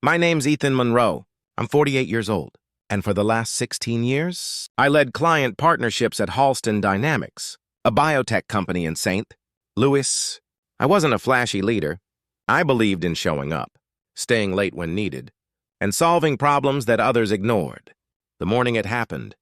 My name's Ethan Monroe. I'm 48 years old. And for the last 16 years, I led client partnerships at Halston Dynamics, a biotech company in St. Louis. I wasn't a flashy leader. I believed in showing up, staying late when needed, and solving problems that others ignored. The morning it happened,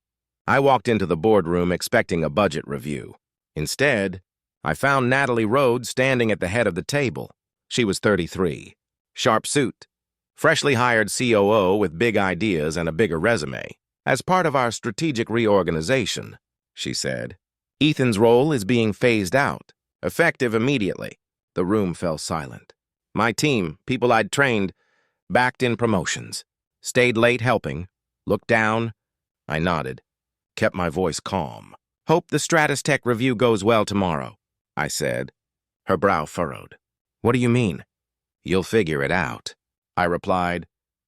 I walked into the boardroom expecting a budget review. Instead, I found Natalie Rhodes standing at the head of the table. She was 33, sharp suit, freshly hired COO with big ideas and a bigger resume. As part of our strategic reorganization, she said, Ethan's role is being phased out, effective immediately. The room fell silent. My team, people I'd trained, backed in promotions, stayed late helping, looked down. I nodded, kept my voice calm. Hope the Stratus Tech review goes well tomorrow, I said. Her brow furrowed. What do you mean? You'll figure it out, I replied.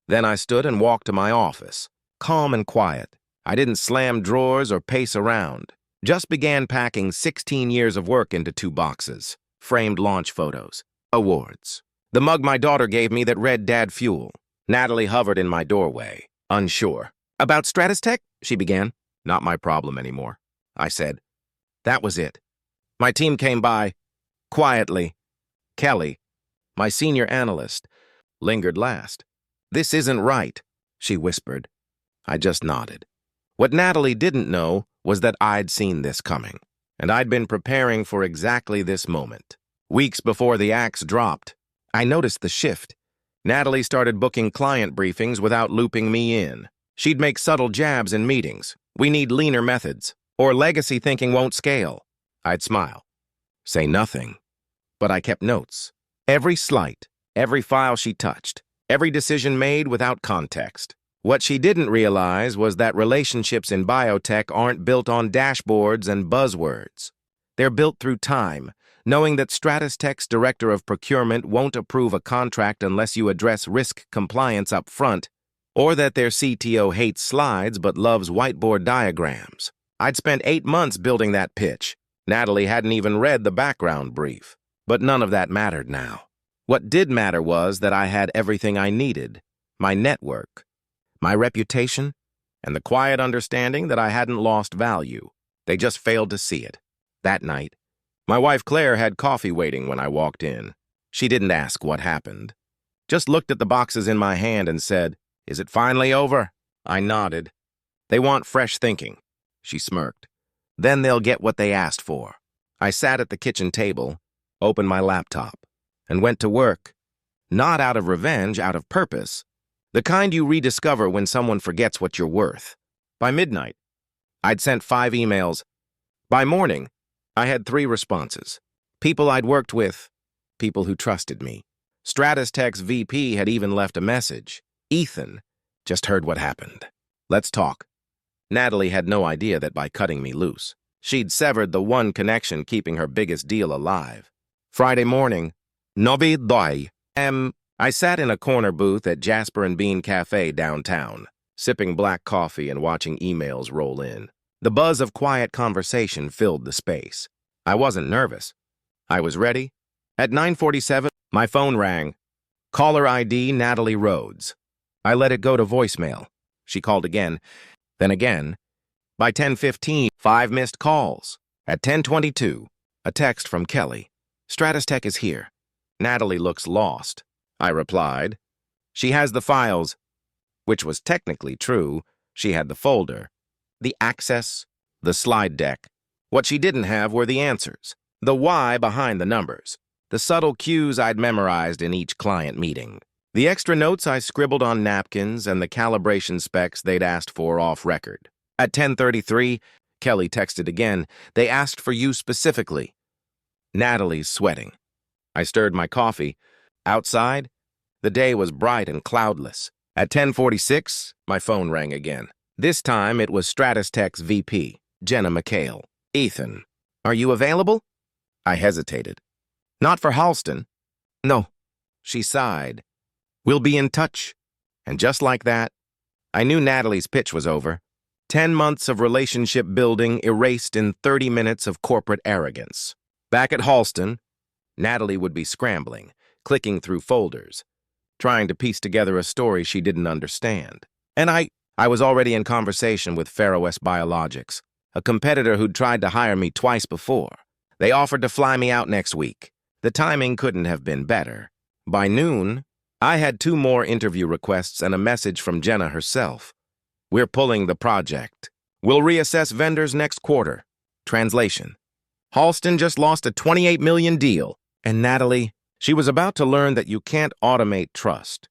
Then I stood and walked to my office, calm and quiet. I didn't slam drawers or pace around. Just began packing 16 years of work into 2 boxes, framed launch photos, awards. The mug my daughter gave me that read Dad Fuel. Natalie hovered in my doorway, unsure. About Stratus Tech? She began. Not my problem anymore, I said. That was it. My team came by, quietly. Kelly, my senior analyst, lingered last. This isn't right, she whispered. I just nodded. What Natalie didn't know was that I'd seen this coming, and I'd been preparing for exactly this moment. Weeks before the axe dropped, I noticed the shift. Natalie started booking client briefings without looping me in. She'd make subtle jabs in meetings. We need leaner methods, or legacy thinking won't scale. I'd smile. Say nothing. But I kept notes. Every slight, every file she touched, every decision made without context. What she didn't realize was that relationships in biotech aren't built on dashboards and buzzwords. They're built through time, knowing that Stratus Tech's director of procurement won't approve a contract unless you address risk compliance up front, or that their CTO hates slides but loves whiteboard diagrams. I'd spent 8 months building that pitch. Natalie hadn't even read the background brief. But none of that mattered now. What did matter was that I had everything I needed, my network, my reputation, and the quiet understanding that I hadn't lost value. They just failed to see it. That night, my wife Claire had coffee waiting when I walked in. She didn't ask what happened, just looked at the boxes in my hand and said, "Is it finally over?" I nodded. "They want fresh thinking," she smirked. "Then they'll get what they asked for." I sat at the kitchen table, opened my laptop, and went to work. Not out of revenge, out of purpose. The kind you rediscover when someone forgets what you're worth. By midnight, I'd sent 5 emails. By morning, I had 3 responses. People I'd worked with, people who trusted me. Stratus Tech's VP had even left a message. Ethan, just heard what happened. Let's talk. Natalie had no idea that by cutting me loose, she'd severed the one connection keeping her biggest deal alive. Friday morning, Novi Doi. I sat in a corner booth at Jasper and Bean Cafe downtown, sipping black coffee and watching emails roll in. The buzz of quiet conversation filled the space. I wasn't nervous. I was ready. At 9:47, my phone rang. Caller ID Natalie Rhodes. I let it go to voicemail. She called again, then again. By 10:15, 5 missed calls. At 10:22, a text from Kelly. Stratus Tech is here. Natalie looks lost, I replied. She has the files, which was technically true. She had the folder, the access, the slide deck. What she didn't have were the answers, the why behind the numbers, the subtle cues I'd memorized in each client meeting, the extra notes I scribbled on napkins, and the calibration specs they'd asked for off record. At 10:33, Kelly texted again. They asked for you specifically. Natalie's sweating. I stirred my coffee. Outside, the day was bright and cloudless. At 10:46, my phone rang again. This time, it was Stratus Tech's VP, Jenna McHale. Ethan, are you available? I hesitated. Not for Halston. No. She sighed. We'll be in touch. And just like that, I knew Natalie's pitch was over. 10 months of relationship building erased in 30 minutes of corporate arrogance. Back at Halston, Natalie would be scrambling, clicking through folders. trying to piece together a story she didn't understand. And I was already in conversation with Faroes Biologics, a competitor who'd tried to hire me twice before. They offered to fly me out next week. The timing couldn't have been better. By noon, I had 2 more interview requests and a message from Jenna herself. We're pulling the project. We'll reassess vendors next quarter. Translation. Halston just lost a $28 million deal. And Natalie, she was about to learn that you can't automate trust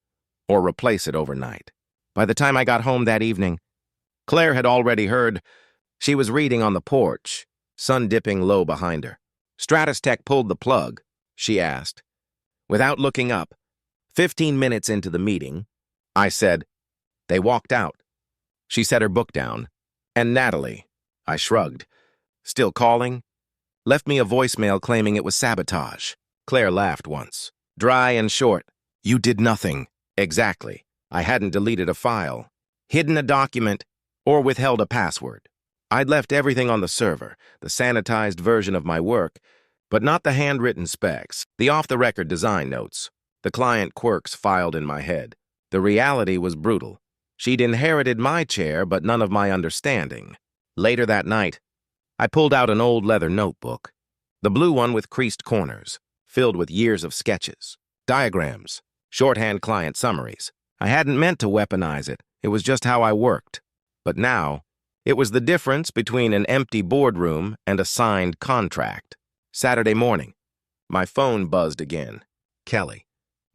or replace it overnight. By the time I got home that evening, Claire had already heard. She was reading on the porch, sun dipping low behind her. Stratus Tech pulled the plug, she asked. Without looking up, 15 minutes into the meeting, I said, they walked out. She set her book down. And Natalie, I shrugged. Still calling? Left me a voicemail claiming it was sabotage. Claire laughed once, dry and short. You did nothing. Exactly. I hadn't deleted a file, hidden a document, or withheld a password. I'd left everything on the server, the sanitized version of my work, but not the handwritten specs, the off-the-record design notes, the client quirks filed in my head. The reality was brutal. She'd inherited my chair, but none of my understanding. Later that night, I pulled out an old leather notebook, the blue one with creased corners, filled with years of sketches, diagrams, shorthand client summaries. I hadn't meant to weaponize it. It was just how I worked. But now, it was the difference between an empty boardroom and a signed contract. Saturday morning, my phone buzzed again. Kelly.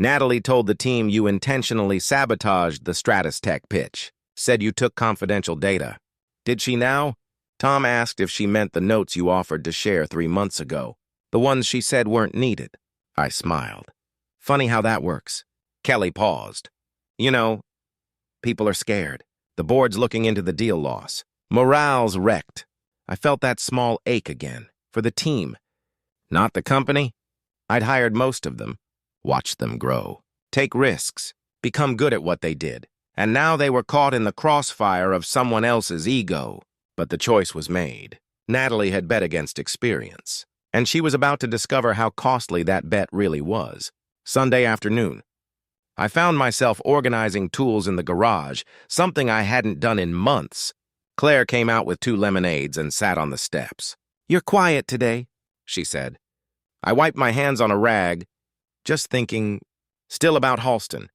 Natalie told the team you intentionally sabotaged the Stratus Tech pitch. Said you took confidential data. Did she now? Tom asked if she meant the notes you offered to share 3 months ago. The ones she said weren't needed. I smiled. Funny how that works. Kelly paused. You know, people are scared. The board's looking into the deal loss. Morale's wrecked. I felt that small ache again. For the team. Not the company. I'd hired most of them. Watched them grow. Take risks. Become good at what they did. And now they were caught in the crossfire of someone else's ego. But the choice was made. Natalie had bet against experience. And she was about to discover how costly that bet really was. Sunday afternoon. I found myself organizing tools in the garage, something I hadn't done in months. Claire came out with 2 lemonades and sat on the steps. You're quiet today, she said. I wiped my hands on a rag, just thinking, still about Halston.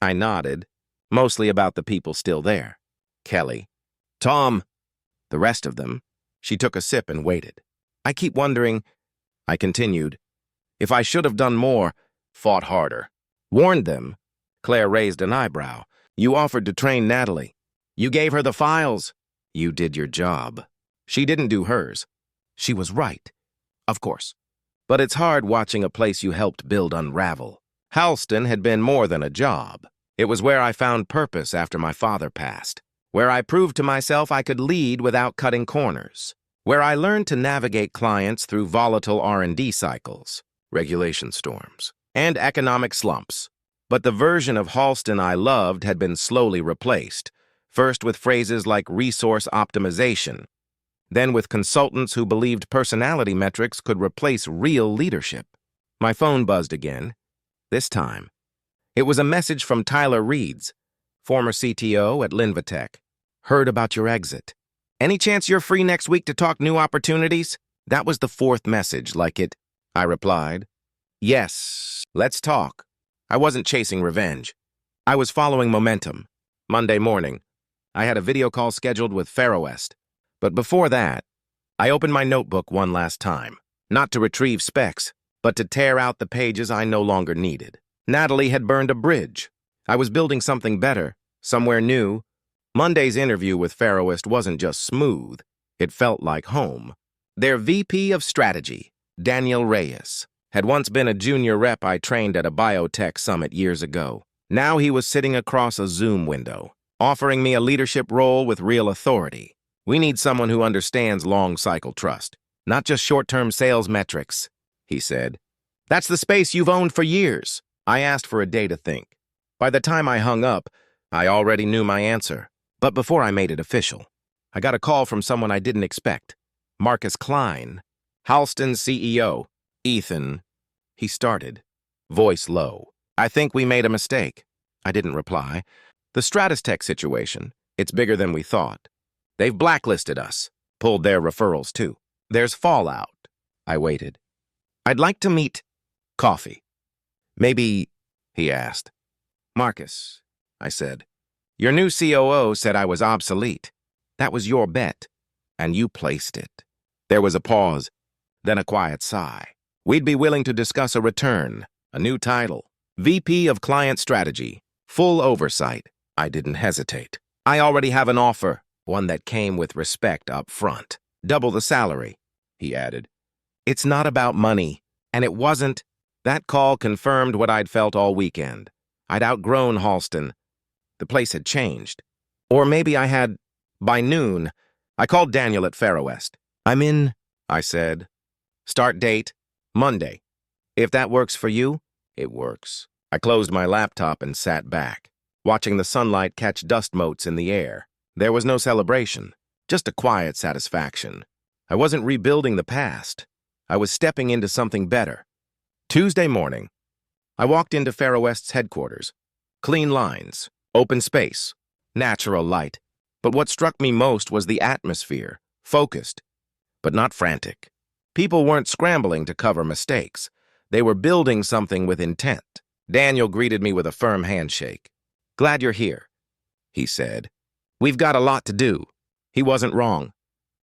I nodded, mostly about the people still there. Kelly. Tom. The rest of them. She took a sip and waited. I keep wondering, I continued, if I should have done more, fought harder. Warned them. Claire raised an eyebrow. You offered to train Natalie. You gave her the files. You did your job. She didn't do hers. She was right. Of course. But it's hard watching a place you helped build unravel. Halston had been more than a job. It was where I found purpose after my father passed. Where I proved to myself I could lead without cutting corners. Where I learned to navigate clients through volatile R&D cycles, regulation storms, and economic slumps. But the version of Halston I loved had been slowly replaced, first with phrases like resource optimization, then with consultants who believed personality metrics could replace real leadership. My phone buzzed again. This time, it was a message from Tyler Reeds, former CTO at Linvatech. Heard about your exit. Any chance you're free next week to talk new opportunities? That was the 4th message, like it. I replied. Yes, let's talk. I wasn't chasing revenge. I was following momentum. Monday morning, I had a video call scheduled with Faroest. But before that, I opened my notebook one last time, not to retrieve specs, but to tear out the pages I no longer needed. Natalie had burned a bridge. I was building something better, somewhere new. Monday's interview with Faroest wasn't just smooth. It felt like home. Their VP of Strategy, Daniel Reyes, had once been a junior rep I trained at a biotech summit years ago. Now he was sitting across a Zoom window, offering me a leadership role with real authority. We need someone who understands long-cycle trust, not just short-term sales metrics, he said. That's the space you've owned for years. I asked for a day to think. By the time I hung up, I already knew my answer. But before I made it official, I got a call from someone I didn't expect. Marcus Klein, Halston's CEO. Ethan, he started, voice low. I think we made a mistake. I didn't reply. The Stratistech situation, it's bigger than we thought. They've blacklisted us, pulled their referrals too. There's fallout. I waited. I'd like to meet Coffee. Maybe, he asked. Marcus, I said. Your new COO said I was obsolete. That was your bet, and you placed it. There was a pause, then a quiet sigh. We'd be willing to discuss a return, a new title, VP of Client Strategy, full oversight. I didn't hesitate. I already have an offer, one that came with respect up front. Double the salary, he added. It's not about money, and it wasn't. That call confirmed what I'd felt all weekend. I'd outgrown Halston. The place had changed. Or maybe I had. By noon, I called Daniel at Fairwest. I'm in, I said. Start date, Monday. If that works for you, it works. I closed my laptop and sat back, watching the sunlight catch dust motes in the air. There was no celebration, just a quiet satisfaction. I wasn't rebuilding the past. I was stepping into something better. Tuesday morning, I walked into Fairwest's headquarters. Clean lines, open space, natural light. But what struck me most was the atmosphere, focused, but not frantic. People weren't scrambling to cover mistakes. They were building something with intent. Daniel greeted me with a firm handshake. Glad you're here, he said. We've got a lot to do. He wasn't wrong.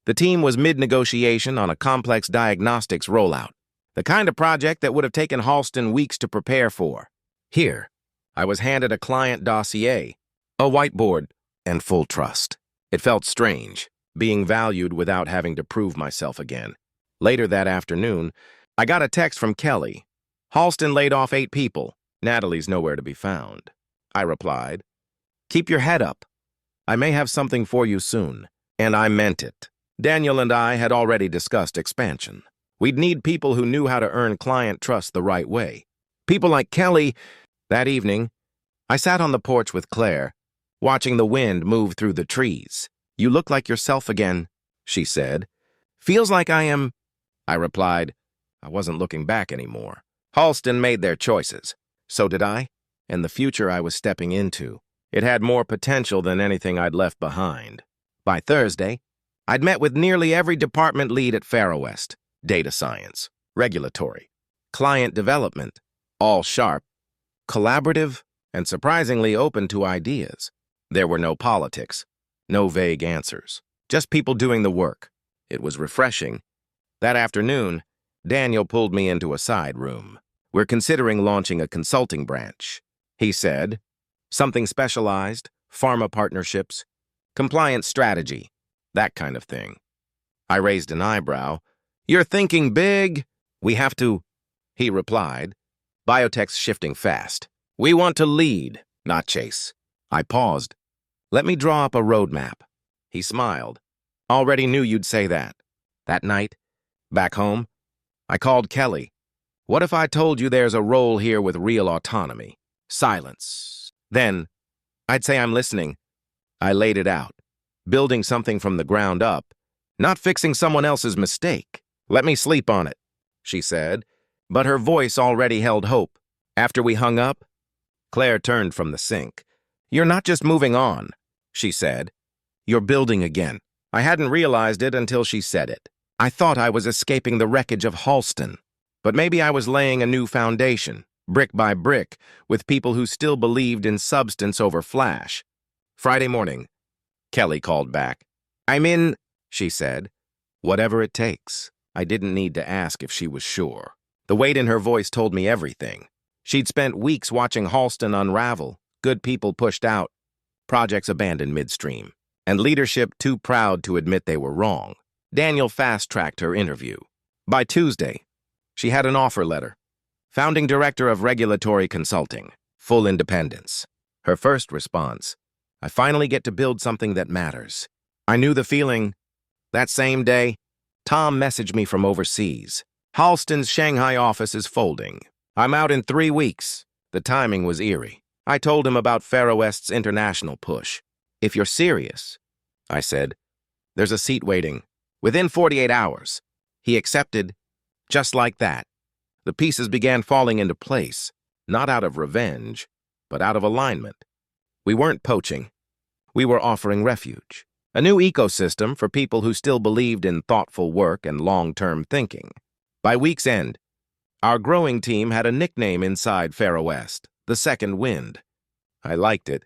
The team was mid-negotiation on a complex diagnostics rollout, the kind of project that would have taken Halston weeks to prepare for. Here, I was handed a client dossier, a whiteboard, and full trust. It felt strange, being valued without having to prove myself again. Later that afternoon, I got a text from Kelly. Halston laid off 8 people. Natalie's nowhere to be found. I replied, keep your head up. I may have something for you soon. And I meant it. Daniel and I had already discussed expansion. We'd need people who knew how to earn client trust the right way. People like Kelly. That evening, I sat on the porch with Claire, watching the wind move through the trees. You look like yourself again, she said. Feels like I am, I replied. I wasn't looking back anymore. Halston made their choices. So did I, and the future I was stepping into. It had more potential than anything I'd left behind. By Thursday, I'd met with nearly every department lead at Fairwest. Data science, regulatory, client development, all sharp, collaborative, and surprisingly open to ideas. There were no politics, no vague answers, just people doing the work. It was refreshing. That afternoon, Daniel pulled me into a side room. We're considering launching a consulting branch, he said. Something specialized, pharma partnerships, compliance strategy, that kind of thing. I raised an eyebrow. You're thinking big. We have to, he replied. Biotech's shifting fast. We want to lead, not chase. I paused. Let me draw up a roadmap. He smiled. Already knew you'd say that. That night, back home, I called Kelly. What if I told you there's a role here with real autonomy? Silence. Then, I'd say I'm listening. I laid it out. Building something from the ground up, not fixing someone else's mistake. Let me sleep on it, she said, but her voice already held hope. After we hung up, Claire turned from the sink. You're not just moving on, she said. You're building again. I hadn't realized it until she said it. I thought I was escaping the wreckage of Halston, but maybe I was laying a new foundation, brick by brick, with people who still believed in substance over flash. Friday morning, Kelly called back. I'm in, she said. Whatever it takes. I didn't need to ask if she was sure. The weight in her voice told me everything. She'd spent weeks watching Halston unravel, good people pushed out, projects abandoned midstream, and leadership too proud to admit they were wrong. Daniel fast-tracked her interview. By Tuesday, she had an offer letter. Founding Director of Regulatory Consulting, full independence. Her first response, I finally get to build something that matters. I knew the feeling. That same day, Tom messaged me from overseas. Halston's Shanghai office is folding. I'm out in 3 weeks. The timing was eerie. I told him about Fairwest's international push. If you're serious, I said, there's a seat waiting. Within 48 hours. He accepted, just like that. The pieces began falling into place. not out of revenge, but out of alignment. We weren't poaching. We were offering refuge, a new ecosystem for people who still believed in thoughtful work and long-term thinking. By week's end, our growing team had a nickname inside Faro West, the Second Wind. I liked it.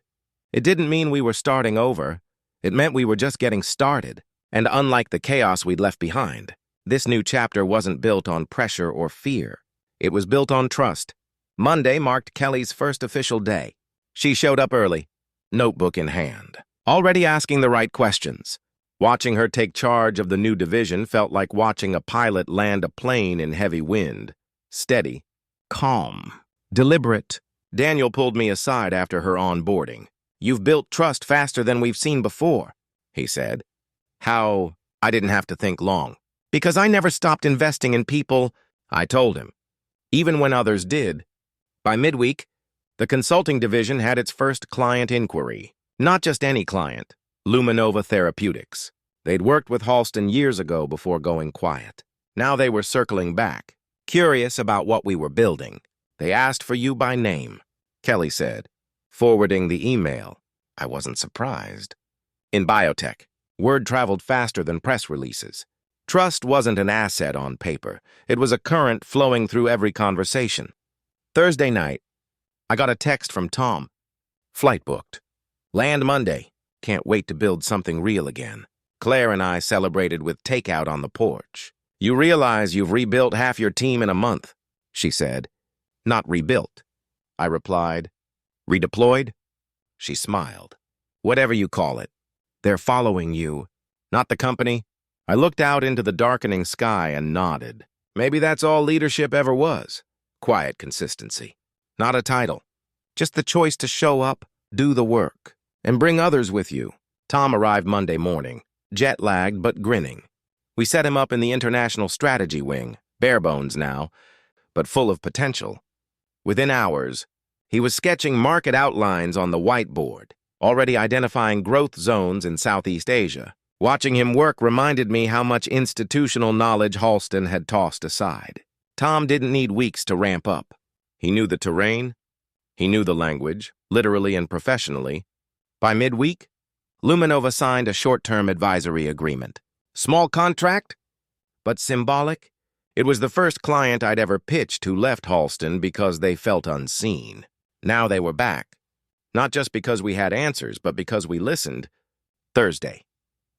It didn't mean we were starting over. It meant we were just getting started. And unlike the chaos we'd left behind, this new chapter wasn't built on pressure or fear. It was built on trust. Monday marked Kelly's first official day. She showed up early, notebook in hand, already asking the right questions. Watching her take charge of the new division felt like watching a pilot land a plane in heavy wind. Steady, calm, deliberate. Daniel pulled me aside after her onboarding. "You've built trust faster than we've seen before," he said. How? I didn't have to think long. "Because I never stopped investing in people," I told him, even when others did. By midweek, the consulting division had its first client inquiry. Not just any client, Luminova Therapeutics. They'd worked with Halston years ago before going quiet. Now they were circling back, curious about what we were building. "They asked for you by name," Kelly said, forwarding the email. I wasn't surprised. In biotech, word traveled faster than press releases. Trust wasn't an asset on paper. It was a current flowing through every conversation. Thursday night, I got a text from Tom. "Flight booked. Land Monday. Can't wait to build something real again." Claire and I celebrated with takeout on the porch. "You realize you've rebuilt half your team in a month," she said. "Not rebuilt," I replied. "Redeployed?" She smiled. "Whatever you call it. They're following you, not the company." I looked out into the darkening sky and nodded. Maybe that's all leadership ever was. Quiet consistency. Not a title. Just the choice to show up, do the work, and bring others with you. Tom arrived Monday morning, jet-lagged but grinning. We set him up in the international strategy wing, bare bones now, but full of potential. Within hours, he was sketching market outlines on the whiteboard, already identifying growth zones in Southeast Asia. Watching him work reminded me how much institutional knowledge Halston had tossed aside. Tom didn't need weeks to ramp up. He knew the terrain. He knew the language, literally and professionally. By midweek, Luminova signed a short-term advisory agreement. Small contract, but symbolic. It was the first client I'd ever pitched who left Halston because they felt unseen. Now they were back. Not just because we had answers, but because we listened. Thursday,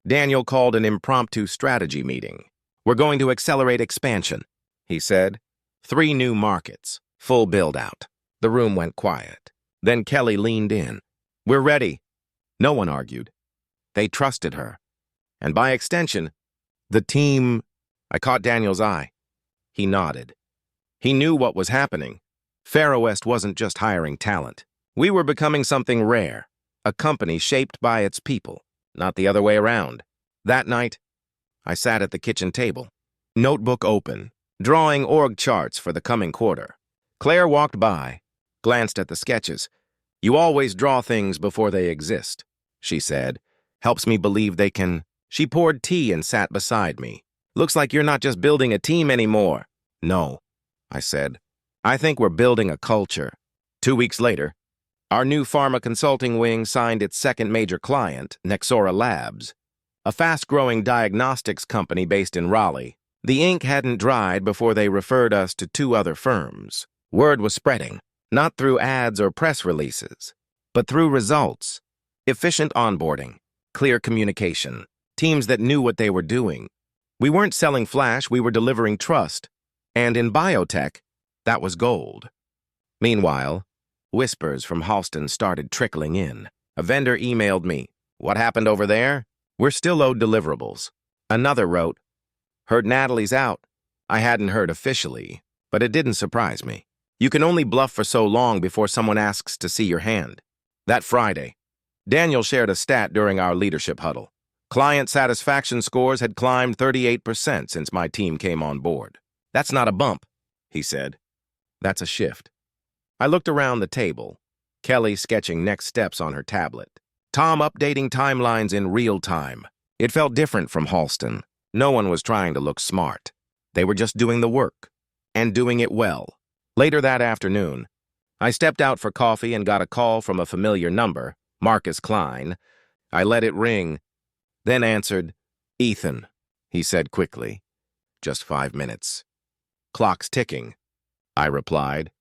Daniel called an impromptu strategy meeting. "We're going to accelerate expansion," he said. 3 new markets, full build-out. The room went quiet. Then Kelly leaned in. "We're ready." No one argued. They trusted her. And by extension, the team. I caught Daniel's eye. He nodded. He knew what was happening. Faro West wasn't just hiring talent. We were becoming something rare, a company shaped by its people, not the other way around. That night, I sat at the kitchen table, notebook open, drawing org charts for the coming quarter. Claire walked by, glanced at the sketches. "You always draw things before they exist," she said. "Helps me believe they can." She poured tea and sat beside me. "Looks like you're not just building a team anymore." "No," I said. "I think we're building a culture." 2 weeks later, our new pharma consulting wing signed its second major client, Nexora Labs, a fast-growing diagnostics company based in Raleigh. The ink hadn't dried before they referred us to 2 other firms. Word was spreading, not through ads or press releases, but through results. Efficient onboarding, clear communication, teams that knew what they were doing. We weren't selling flash, we were delivering trust. And in biotech, that was gold. Meanwhile, whispers from Halston started trickling in. A vendor emailed me. "What happened over there? We're still owed deliverables." Another wrote, "Heard Natalie's out." I hadn't heard officially, but it didn't surprise me. You can only bluff for so long before someone asks to see your hand. That Friday, Daniel shared a stat during our leadership huddle. Client satisfaction scores had climbed 38% since my team came on board. "That's not a bump," he said. "That's a shift." I looked around the table, Kelly sketching next steps on her tablet, Tom updating timelines in real time. It felt different from Halston. No one was trying to look smart. They were just doing the work, and doing it well. Later that afternoon, I stepped out for coffee and got a call from a familiar number, Marcus Klein. I let it ring, then answered. "Ethan," he said quickly. "Just 5 minutes." "Clock's ticking," I replied.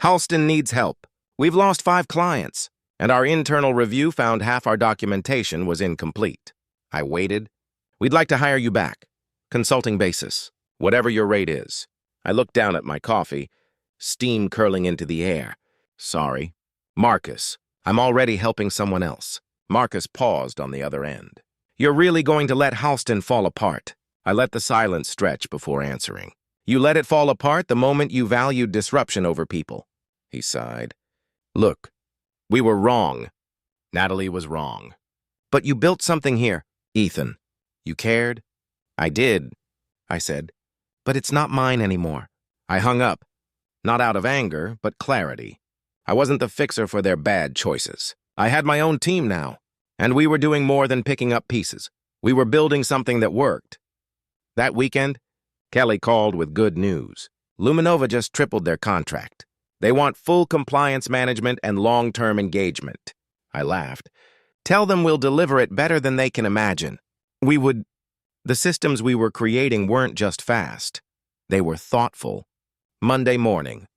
"Halston needs help. We've lost 5 clients, and our internal review found half our documentation was incomplete." I waited. "We'd like to hire you back. Consulting basis. Whatever your rate is." I looked down at my coffee, steam curling into the air. "Sorry. Marcus, I'm already helping someone else." Marcus paused on the other end. "You're really going to let Halston fall apart?" I let the silence stretch before answering. "You let it fall apart the moment you valued disruption over people." He sighed. "Look, we were wrong. Natalie was wrong. But you built something here, Ethan. You cared?" "I did," I said. "But it's not mine anymore." I hung up, not out of anger, but clarity. I wasn't the fixer for their bad choices. I had my own team now, and we were doing more than picking up pieces. We were building something that worked. That weekend, Kelly called with good news. Luminova just tripled their contract. They want full compliance management and long-term engagement. I laughed. "Tell them we'll deliver it better than they can imagine." The systems we were creating weren't just fast. They were thoughtful. Monday morning,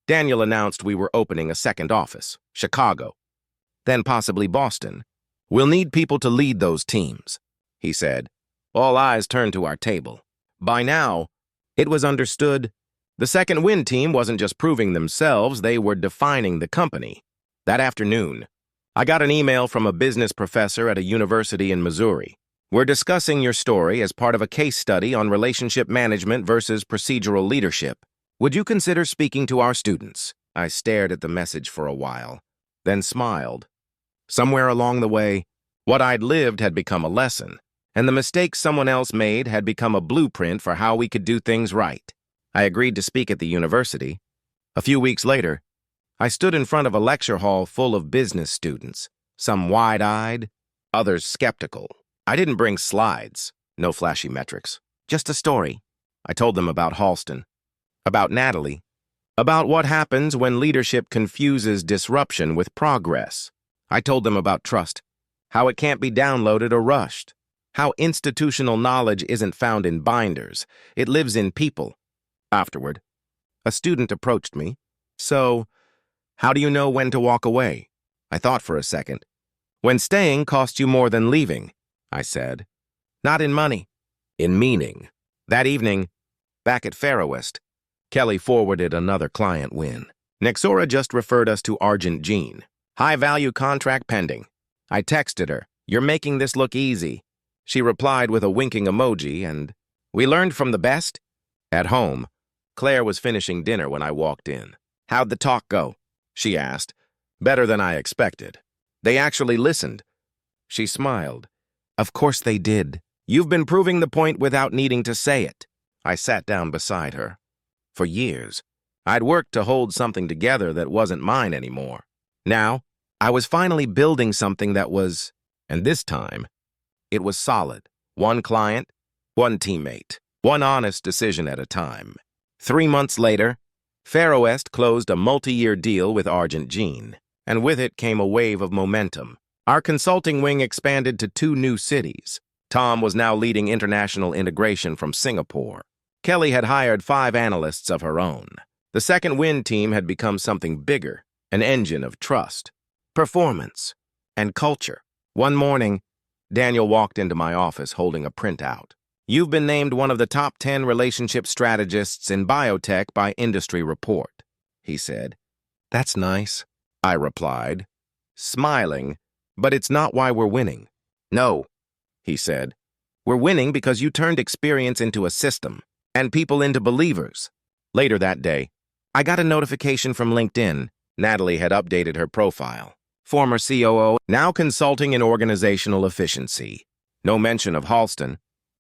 Daniel announced we were opening a second office, Chicago, then possibly Boston. "We'll need people to lead those teams," he said. All eyes turned to our table. By now, it was understood the second win team wasn't just proving themselves, they were defining the company. That afternoon, I got an email from a business professor at a university in Missouri. "We're discussing your story as part of a case study on relationship management versus procedural leadership. Would you consider speaking to our students?" I stared at the message for a while, then smiled. Somewhere along the way, what I'd lived had become a lesson, and the mistakes someone else made had become a blueprint for how we could do things right. I agreed to speak at the university. A few weeks later, I stood in front of a lecture hall full of business students, some wide-eyed, others skeptical. I didn't bring slides, no flashy metrics, just a story. I told them about Halston, about Natalie, about what happens when leadership confuses disruption with progress. I told them about trust, how it can't be downloaded or rushed, how institutional knowledge isn't found in binders, it lives in people. Afterward, a student approached me. "So, how do you know when to walk away?" I thought for a second. "When staying costs you more than leaving," I said. "Not in money, in meaning." That evening, back at Fairowest, Kelly forwarded another client win. Nexora just referred us to Argent Jean. High-value contract pending. I texted her, "You're making this look easy." She replied with a winking emoji, and we learned from the best. At home, Claire was finishing dinner when I walked in. "How'd the talk go?" she asked. "Better than I expected." "They actually listened." She smiled. "Of course they did. You've been proving the point without needing to say it." I sat down beside her. For years, I'd worked to hold something together that wasn't mine anymore. Now, I was finally building something that was, and this time, it was solid. One client, one teammate, one honest decision at a time. 3 months later, Fairowest closed a multi-year deal with Argent Jean, and with it came a wave of momentum. Our consulting wing expanded to 2 new cities. Tom was now leading international integration from Singapore. Kelly had hired 5 analysts of her own. The second win team had become something bigger, an engine of trust, performance, and culture. One morning, Daniel walked into my office holding a printout. "You've been named one of the top 10 relationship strategists in biotech by Industry Report," he said. "That's nice," I replied, smiling, "but it's not why we're winning." "No," he said. "We're winning because you turned experience into a system, and people into believers." Later that day, I got a notification from LinkedIn. Natalie had updated her profile. Former COO, now consulting in organizational efficiency. No mention of Halston,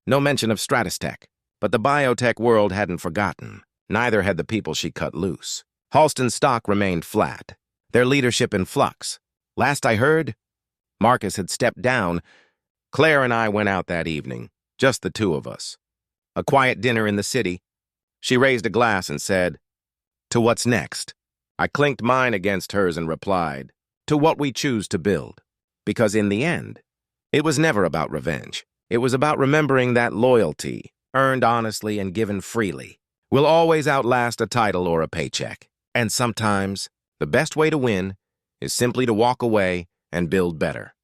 no mention of Stratistech. But the biotech world hadn't forgotten. Neither had the people she cut loose. Halston's stock remained flat, their leadership in flux. Last I heard, Marcus had stepped down. Claire and I went out that evening, just the 2 of us. A quiet dinner in the city. She raised a glass and said, "To what's next?" I clinked mine against hers and replied, "To what we choose to build." Because in the end, it was never about revenge. It was about remembering that loyalty, earned honestly and given freely, will always outlast a title or a paycheck. And sometimes, the best way to win is simply to walk away and build better.